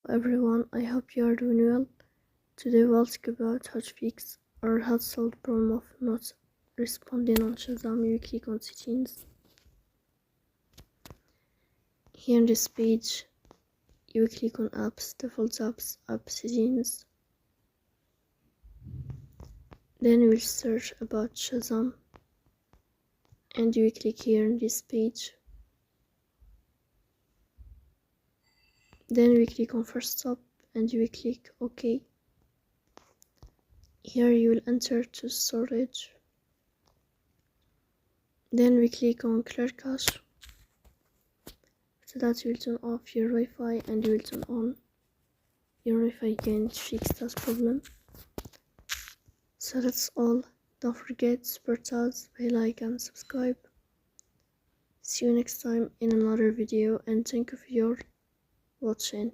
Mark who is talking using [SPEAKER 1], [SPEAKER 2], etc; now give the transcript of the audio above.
[SPEAKER 1] Everyone, I hope you are doing well. Today we'll talk about how to fix or how to solve the problem of not responding on Shazam. You click on settings. Here in this page, you click on apps, default apps, app settings. Then you will search about Shazam and you will click here in this page. Then we click on first stop and you will click OK. Here you will enter to storage. Then we click on clear cache. So that you will turn off your Wi-Fi and you will turn on your Wi-Fi again to fix that problem. So that's all. Don't forget to support us by like and subscribe. See you next time in another video and thank you for your watching.